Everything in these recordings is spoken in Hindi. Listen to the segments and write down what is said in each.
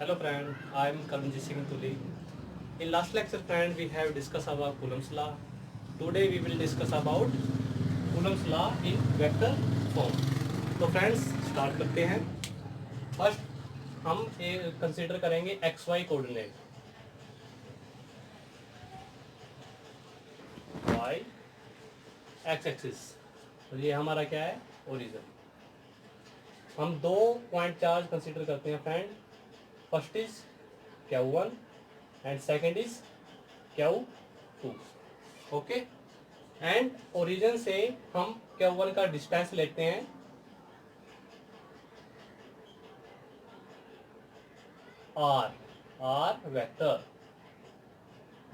Hello friend, I am Karanjit Singh Tuli. In last lecture friend we have discussed about Coulomb's law. Today we will discuss about Coulomb's law in vector form. तो friends start करते हैं. First हम कंसीडर करेंगे XY coordinate. Y X axis. तो ये हमारा क्या है? ओरिजिन. हम दो पॉइंट चार्ज कंसीडर करते हैं friend. First is Q1 and second is Q2. Okay. And origin से हम Q1 का डिस्टेंस लेते हैं R वेक्टर,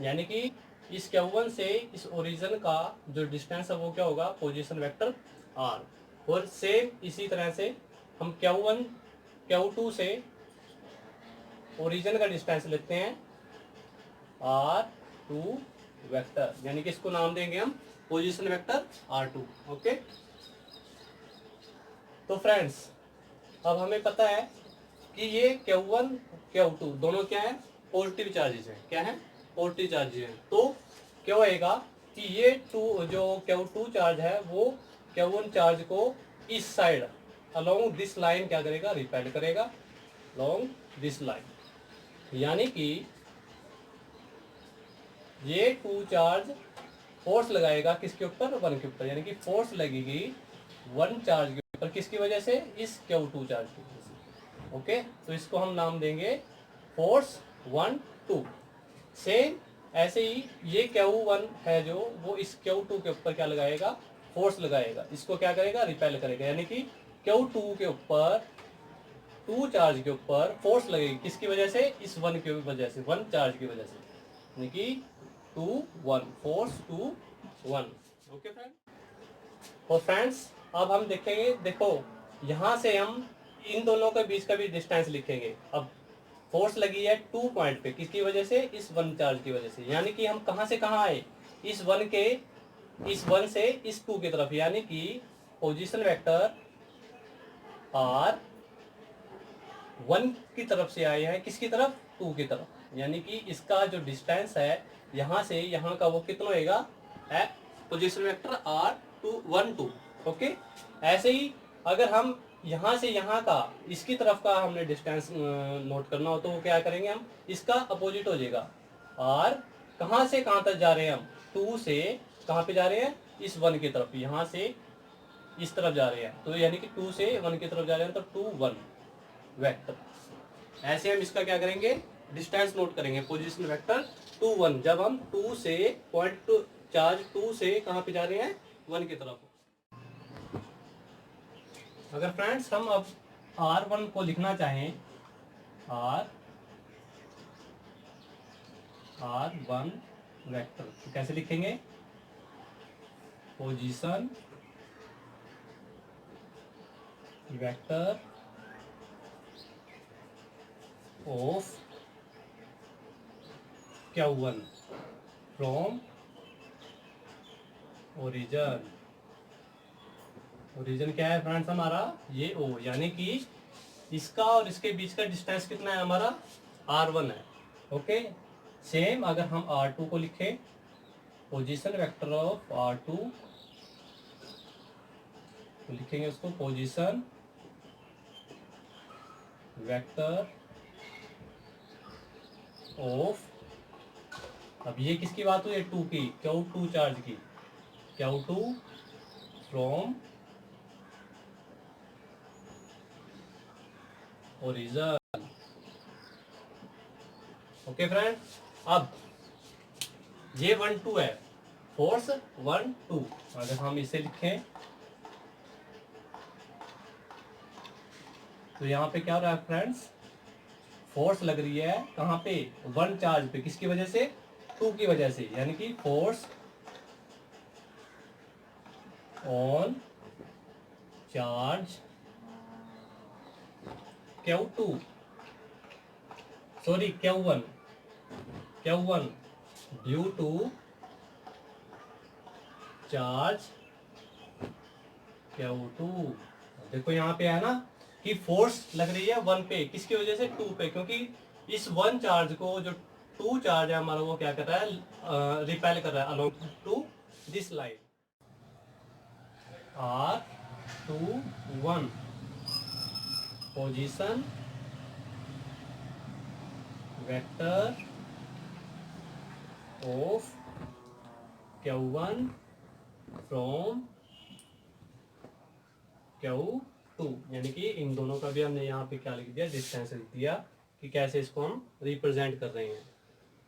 यानी कि इस Q1 से इस ओरिजिन का जो डिस्टेंस है वो क्या होगा? Position vector R. और सेम इसी तरह से हम Q1 Q2 से ओरिजिन का डिस्टेंस लेते हैं R2 वेक्टर, यानी कि इसको नाम देंगे हम पोजीशन वेक्टर R2. ओके. तो फ्रेंड्स अब हमें पता है कि ये Q1 Q2 दोनों क्या है? पॉजिटिव चार्जेस हैं. क्या है? पॉजिटिव चार्जेस हैं. तो क्या होएगा कि ये जो Q2 चार्ज है वो Q1 चार्ज को इस साइड अलोंग दिस लाइन क्या करेगा? रिपेल करेगा अलोंग दिस लाइन. यानी कि ये 2 चार्ज फोर्स लगाएगा किसके ऊपर? 1 के ऊपर. यानी कि फोर्स लगेगी 1 चार्ज के ऊपर. किसकी वजह से? इस Q2 चार्ज की वजह से. ओके. तो इसको हम नाम देंगे फोर्स 1 2. सेम ऐसे ही ये Q1 है जो वो इस Q2 के ऊपर क्या लगाएगा? फोर्स लगाएगा. इसको क्या करेगा? रिपेल करेगा. यानी कि Q2 के ऊपर 2 चार्ज के ऊपर फोर्स लगेगी. किसकी वजह से? इस 1 की वजह से, 1 चार्ज की वजह से. यानी कि 2 1 फोर्स 2 1. Okay friend. और फ्रेंड्स अब हम देखेंगे, देखो यहां से हम इन दोनों के बीच का भी डिस्टेंस लिखेंगे. अब फोर्स लगी है 2 पॉइंट पे. किसकी वजह से? इस 1 चार्ज की वजह से. यानी कि हम कहां से कहां आए? इस 1 से इस 2 की तरफ. यानी कि पोजीशन वेक्टर R 1 की तरफ से आए हैं. किसकी तरफ? 2 की तरफ. यानी कि इसका जो डिस्टेंस है यहां से यहां का वो कितना होएगा? Position vector R 1 2. ओके. ऐसे ही अगर हम यहां से यहां का इसकी तरफ का हमने डिस्टेंस नोट करना हो तो वो क्या करेंगे हम? इसका अपोजिट हो जाएगा. R कहां से कहां तक जा रहे हैं हम? 2 से कहां पे जा रहे हैं? इस 1 की तरफ. यहां से इस तरफ जा रहे हैं. तो यानी कि 2 से 1 की तरफ जा रहे हैं तो 2 1 वेक्टर. ऐसे हम इसका क्या करेंगे? डिस्टेंस नोट करेंगे. Position vector 2 1. जब हम 2 से पॉइंट चार्ज 2 से कहां पे जा रहे हैं? 1 की तरफ. अगर फ्रेंड्स हम अब R1 को लिखना चाहें, R1 वेक्टर, तो कैसे लिखेंगे? Position vector of Q1 from origin. Origin क्या है फ्रेंड्स हमारा? ये O. यानी कि इसका और इसके बीच का डिस्टेंस कितना है हमारा? R1 है. ओके. सेम अगर हम R2 को लिखें, पोजीशन वेक्टर ऑफ R2, तो लिखेंगे उसको पोजीशन वेक्टर ऑफ. अब ये किसकी बात हुई है? 2 की, Q2 चार्ज की. Q2 from origin. Okay friend. अब ये 1 2 है. फोर्स 1 2. अगर हम इसे लिखें तो यहाँ पे क्या हो रहा है फ्रेंड्स? फोर्स लग रही है कहाँ पे? 1 चार्ज पे. किसकी वजह से? 2 की वजह से. यानी कि force on charge Q2 sorry Q1 due to charge Q2. देखो यहाँ पे है ना कि फोर्स लग रही है 1 पे, किसकी वजह से 2 पे, क्योंकि इस 1 चार्ज को जो 2 चार्ज है हमारा वो क्या कर रहा है, रिपेल कर रहा है along to this line. R21 position vector of Q1 from Q2, यानी कि इन दोनों का भी हमने यहाँ पे क्या लिख दिया, डिस्टेंस लिख दिया कि कैसे इसको हम रिप्रेजेंट कर रहे हैं।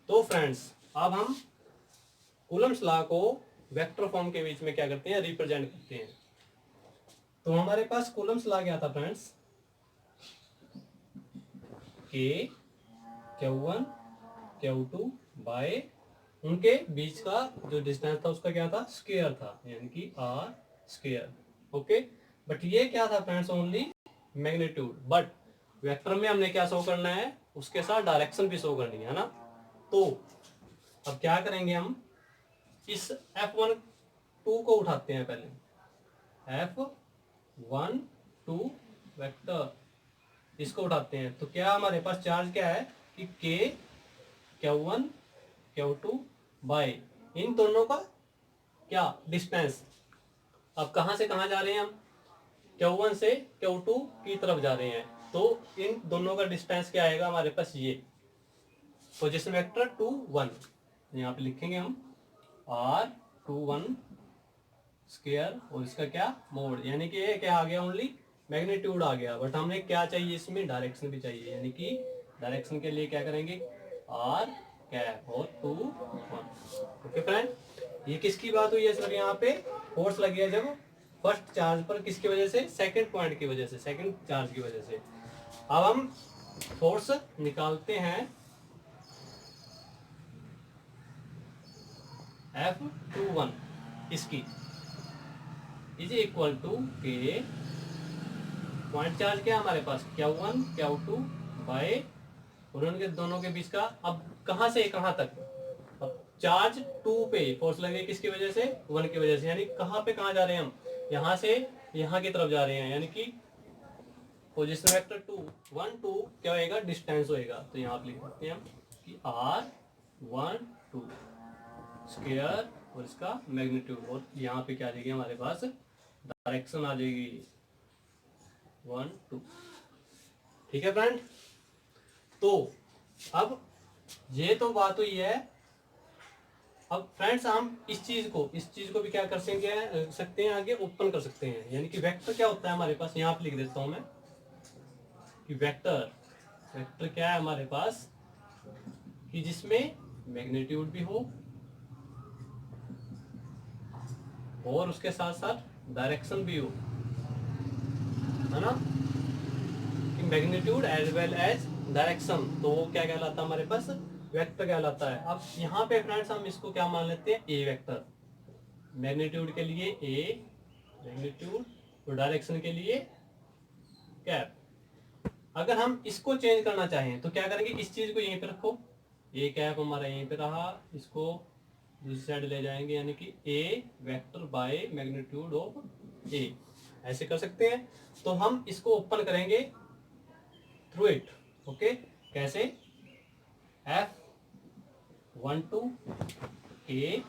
तो फ्रेंड्स अब हम कूलम्स लॉ को वेक्टर फॉर्म के बीच में क्या करते हैं, रिप्रेजेंट करते हैं। तो हमारे पास कूलम्स लॉ क्या था फ्रेंड्स, के Q1 Q2 बाय उनके बीच का जो डिस्टेंस था उसका क्या था, स्क्वायर था, यानी कि R स्क्वायर। ओके, बट ये क्या था friends, only magnitude. But vector में हमने क्या शो करना है, उसके साथ डायरेक्शन भी शो करनी है ना। तो अब क्या करेंगे, हम इस F12 को उठाते हैं पहले, F12 वेक्टर, इसको उठाते हैं। तो क्या हमारे पास चार्ज क्या है कि K Q1 Q2 बाय इन दोनों का क्या डिस्टेंस। अब कहां से कहां जा रहे हैं हम, Q1 से Q2 की तरफ जा रहे हैं, तो इन दोनों का डिस्टेंस क्या आएगा हमारे पास, ये पोजीशन वेक्टर 2 1, यहाँ पे लिखेंगे हम R21 स्क्वायर और इसका क्या मोड, यानी कि ये क्या आ गया, ओनली मैग्नीट्यूड आ गया। बट हमें क्या चाहिए, इसमें डायरेक्शन भी चाहिए, यानी कि डायरेक्शन के लिए क्या करेंगे, R कैप और 2 1। ओके फ्रेंड, ये किसकी बात हुई है सर, यहाँ पे फोर्स लगी है जब फर्स्ट चार्ज पर, किसकी वजह से, सेकंड पॉइंट की वजह से, सेकंड चार्ज की वजह से। अब हम फोर्स निकालते हैं, F21 इसकी इज इक्वल टू के पॉइंट चार्ज क्या हमारे पास, Q1 Q2 बाय उनके दोनों के बीच का। अब कहां से कहां तक, अब चार्ज 2 पे फोर्स लग रही है, किसकी वजह से, 1 की वजह से, यानी कहां पे कहां जा रहे हैं हम, यहां से यहां की तरफ जा रहे हैं, यानी कि पोजीशन वेक्टर 2 1 2 क्या होएगा, डिस्टेंस होएगा। तो यहाँ पे लिख सकते हैं हम कि R12 स्क्वायर और इसका मैग्नीट्यूड, और यहाँ पे क्या आ जाएगी हमारे पास, डायरेक्शन आ जाएगी 1 2। ठीक है फ्रेंड, तो अब ये तो बात हुई है। अब फ्रेंड्स हम इस चीज को भी क्या कर सकते हैं आगे ओपन कर सकते हैं, यानी कि वेक्टर क्या होता है हमारे पास, यहाँ पे लिख देता हूं मैं कि वेक्टर क्या है हमारे पास, कि जिसमें मैग्नीट्यूड भी हो और उसके साथ साथ डायरेक्शन भी हो, है ना, कि magnitude as well as direction, तो वो क्या कहलाता है हमारे पास, वेक्टर कहलाता है। अब यहाँ पे फ्रेंड्स हम इसको क्या मान लेते हैं, ए वेक्टर, मैग्नीट्यूड के लिए ए मैग्नीट्यूड और डायरेक्शन के लिए कैप। अगर हम इसको चेंज करना चाहें तो क्या करेंगे, इस चीज को यहीं पे रखो, ए कैप हमारा यहीं पे रहा, इसको दूसरी साइड ले जाएंगे, यानी कि ए वेक्टर बाय मैग्नीट्यूड ऑफ ए, ऐसे कर सकते हैं। तो हम इसको ओपन करेंगे थ्रू इट। ओके, कैसे, F12 के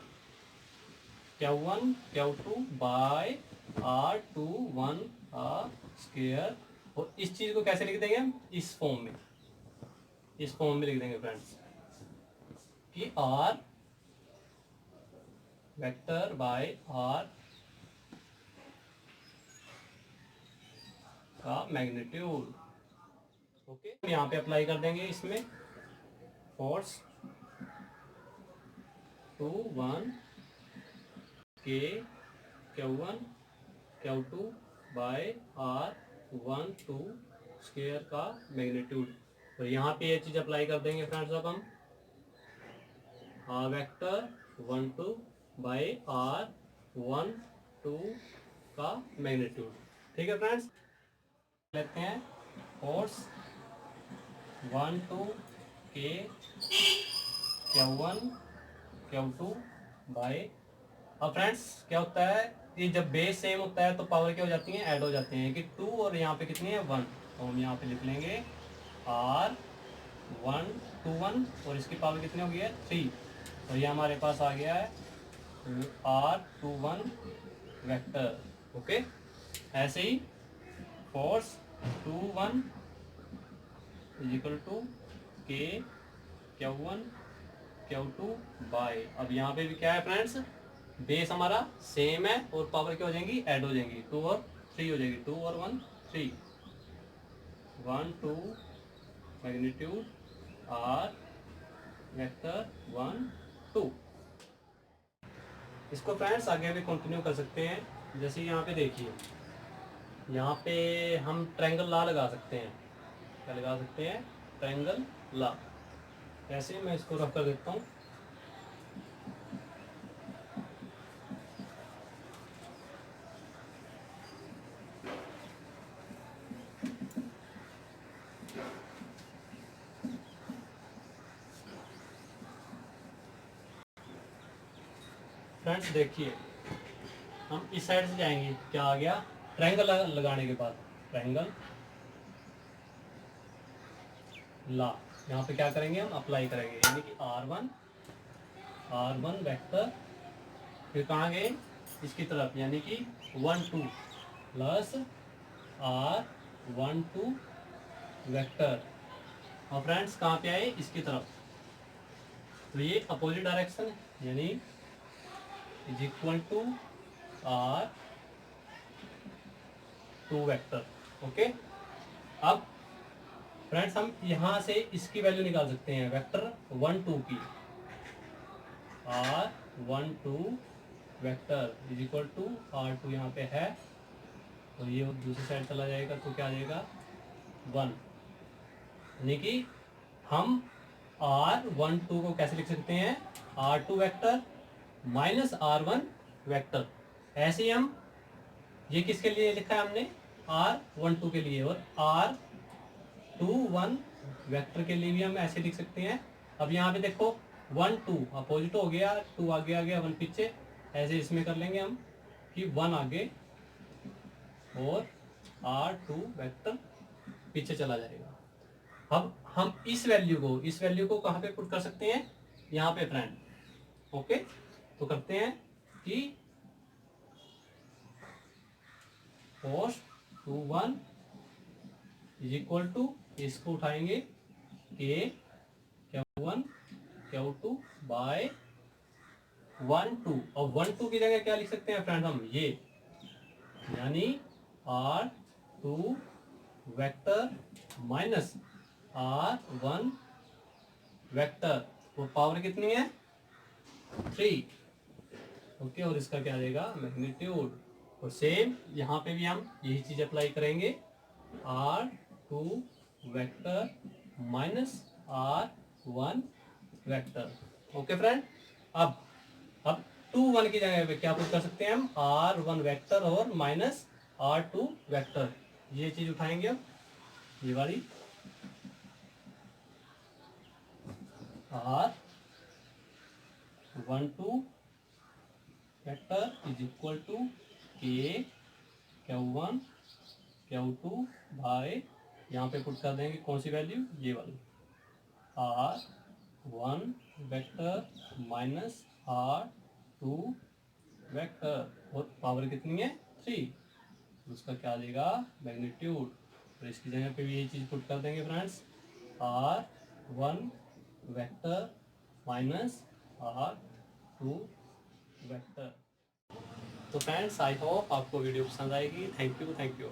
Q1 Q2 bye R21 square, और इस चीज को कैसे लिख देंगे हम, इस फॉर्म में लिख देंगे फ्रेंड्स कि R वेक्टर बाय R का मैग्नीट्यूड। ओके, यहाँ पे अप्लाई कर देंगे इसमें फोर्स 2 1 के Q1 Q2 bye R12 square का मैग्नीट्यूड, और यहाँ पे ये चीज अप्लाई कर देंगे फ्रेंड्स। अब हम वेक्टर 1 2 बाय R12 का मैग्नीट्यूड। ठीक है फ्रेंड्स, लेते हैं फोर्स 1 2 के Q1 Q2 बाय। अब फ्रेंड्स क्या होता है कि जब बेस सेम होता है तो पावर क्या हो जाती है, ऐड हो जाती है, कि 2 और यहाँ पे कितनी है 1, तो हम यहाँ पे लिख लेंगे R 1 2 1 और इसकी पावर कितनी हो गई है 3। तो ये हमारे पास आ गया है R 2 1 वेक्टर। ओके, ऐसे ही force 2 1 is equal to K Q1 Q2 by, अब यहाँ पे भी क्या है फ्रेंड्स, बेस हमारा सेम है और पावर क्या हो जाएंगी, ऐड हो जाएंगी, 2 और 3 हो जाएगी, 2 और 1 3, 1 2 मैग्नीट्यूड R वेक्टर 1 2। इसको फ्रेंड्स आगे भी कंटिन्यू कर सकते हैं। जैसे यहाँ पे देखिए, यहाँ पे हम ट्रायंगल ला लगा सकते हैं। क्या लगा सकते हैं, ट्रायंगल ला। ऐसे मैं इसको रख कर देता हूँ। फ्रेंड्स देखिए, हम इस साइड से जाएंगे, क्या आ गया, ट्रायंगल लगाने के बाद ट्रायंगल ला, यहाँ पे क्या करेंगे, हम अप्लाई करेंगे, यानी कि R1 वेक्टर, फिर कहाँ गए, इसकी तरफ, यानी कि 1 2 प्लस R1 2 वेक्टर। और फ्रेंड्स कहाँ पे आए, इसकी तरफ, तो ये अपोजिट डायरेक्शन है, यानी is equal to R2 vector. Okay, अब फ्रेंड्स हम यहाँ से इसकी वैल्यू निकाल सकते हैं, वेक्टर 1 2 की, R1 2 vector is equal to R2 यहाँ पे है, तो ये दूसरी साइड चला जाएगा, तो क्या आ जाएगा 1, यानी कि हम R1 2 को कैसे लिख सकते हैं, R2 vector minus R1 vector. ऐसे ही हम, ये किसके लिए लिखा है हमने, R1 2 के लिए, और R2 1 वेक्टर के लिए भी हम ऐसे लिख सकते हैं। अब यहाँ पे देखो 1 2 अपोजिट हो गया, 2 आगे आ गया, 1 पीछे, ऐसे इसमें कर लेंगे हम कि 1 आगे और R2 वेक्टर पीछे चला जाएगा। अब हम इस वैल्यू को कहाँ पे पुट कर सकते हैं, यहाँ पे फ्रेंड। ओके, तो करते हैं कि cos 2 1 इज इक्वल टू, इसको उठाएंगे K Q1 Q2 बाय 1 2, और 1 2 की जगह क्या लिख सकते हैं फ्रेंड हम, ये, यानी R2 vector minus R1 vector, वो पावर कितनी है 3। ओके, और इसका क्या आ जाएगा, मैग्नीट्यूड। और सेम यहाँ पे भी हम यही चीज अप्लाई करेंगे, R2 vector minus R1 vector. Okay friend, अब 2 1 की जगह पे क्या पुट कर सकते हैं हम, R1 वेक्टर और माइनस R2 वेक्टर, ये चीज उठाएंगे अब, ये वाली R1 2 vector is equal to K Q1 Q2 by, यहाँ पे पुट कर देंगे कौन सी वैल्यू, ये वाली, R1 vector minus R2 vector, और पावर कितनी है 3, उसका क्या आ जाएगा, मैग्नीट्यूड। और इसकी जगह पे भी यही चीज़ पुट कर देंगे friends, R1 vector minus R2 vector. तो फ्रेंड्स आई होप आपको वीडियो पसंद आएगी। Thank you.